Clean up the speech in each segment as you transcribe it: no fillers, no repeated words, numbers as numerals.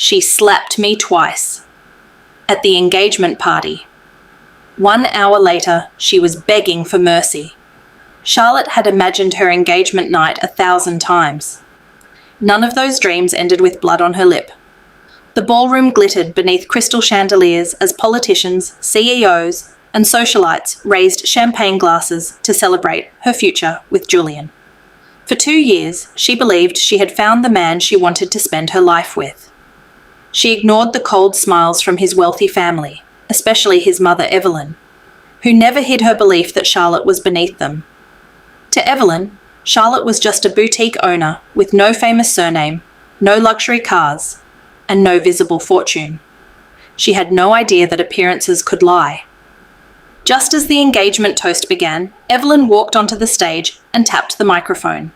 She slapped me twice. At the engagement party. 1 hour later, she was begging for mercy. Charlotte had imagined her engagement night 1,000 times. None of those dreams ended with blood on her lip. The ballroom glittered beneath crystal chandeliers as politicians, CEOs, and socialites raised champagne glasses to celebrate her future with Julian. For 2 years, she believed she had found the man she wanted to spend her life with. She ignored the cold smiles from his wealthy family, especially his mother Evelyn, who never hid her belief that Charlotte was beneath them. To Evelyn, Charlotte was just a boutique owner with no famous surname, no luxury cars, and no visible fortune. She had no idea that appearances could lie. Just as the engagement toast began, Evelyn walked onto the stage and tapped the microphone.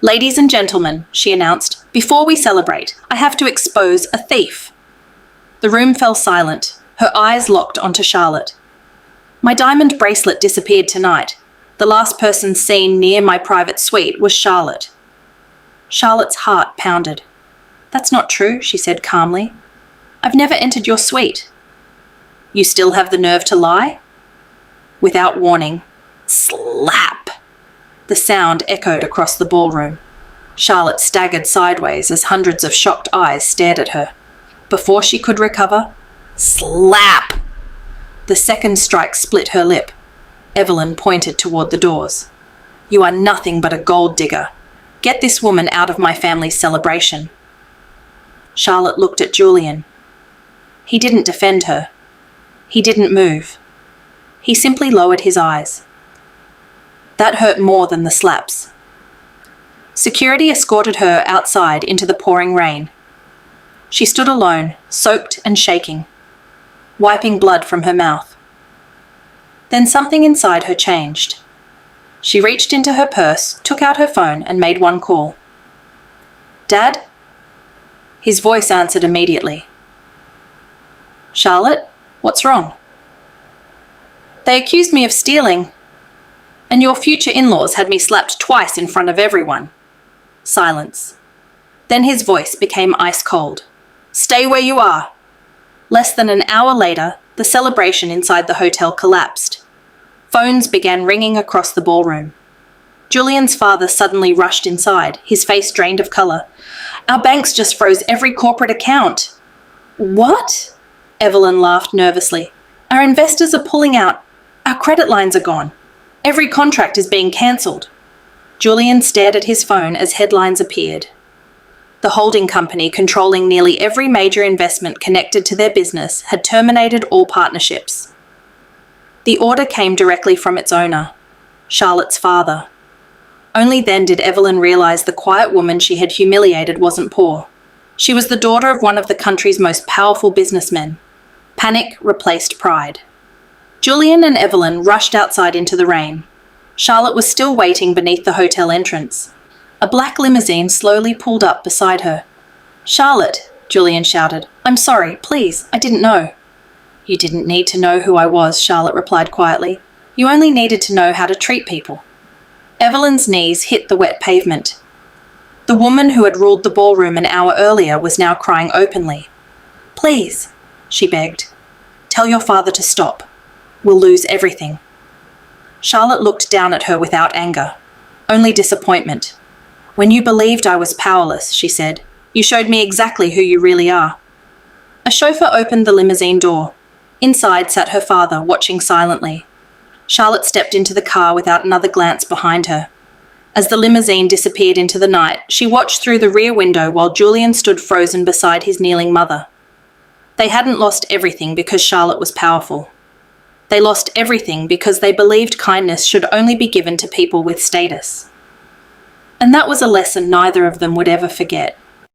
"Ladies and gentlemen," she announced, "before we celebrate, I have to expose a thief." The room fell silent, her eyes locked onto Charlotte. "My diamond bracelet disappeared tonight. The last person seen near my private suite was Charlotte." Charlotte's heart pounded. "That's not true," she said calmly. "I've never entered your suite." "You still have the nerve to lie?" Without warning, slap! The sound echoed across the ballroom. Charlotte staggered sideways as hundreds of shocked eyes stared at her. Before she could recover, slap! The second strike split her lip. Evelyn pointed toward the doors. "You are nothing but a gold digger. Get this woman out of my family's celebration." Charlotte looked at Julian. He didn't defend her. He didn't move. He simply lowered his eyes. That hurt more than the slaps. Security escorted her outside into the pouring rain. She stood alone, soaked and shaking, wiping blood from her mouth. Then something inside her changed. She reached into her purse, took out her phone, and made one call. "Dad?" His voice answered immediately. "Charlotte, what's wrong?" "They accused me of stealing, and your future in-laws had me slapped twice in front of everyone." Silence. Then his voice became ice cold. "Stay where you are." Less than an hour later, the celebration inside the hotel collapsed. Phones began ringing across the ballroom. Julian's father suddenly rushed inside, his face drained of color. "Our banks just froze every corporate account." "What?" Evelyn laughed nervously. "Our investors are pulling out. Our credit lines are gone. Every contract is being cancelled." Julian stared at his phone as headlines appeared. The holding company controlling nearly every major investment connected to their business had terminated all partnerships. The order came directly from its owner, Charlotte's father. Only then did Evelyn realize the quiet woman she had humiliated wasn't poor. She was the daughter of one of the country's most powerful businessmen. Panic replaced pride. Julian and Evelyn rushed outside into the rain. Charlotte was still waiting beneath the hotel entrance. A black limousine slowly pulled up beside her. "Charlotte," Julian shouted. "I'm sorry, please, I didn't know." "You didn't need to know who I was," Charlotte replied quietly. "You only needed to know how to treat people." Evelyn's knees hit the wet pavement. The woman who had ruled the ballroom an hour earlier was now crying openly. "Please," she begged. "Tell your father to stop. We'll lose everything." Charlotte looked down at her without anger, only disappointment. "When you believed I was powerless," she said, "you showed me exactly who you really are." A chauffeur opened the limousine door. Inside sat her father, watching silently. Charlotte stepped into the car without another glance behind her. As the limousine disappeared into the night, she watched through the rear window while Julian stood frozen beside his kneeling mother. They hadn't lost everything because Charlotte was powerful. They lost everything because they believed kindness should only be given to people with status. And that was a lesson neither of them would ever forget.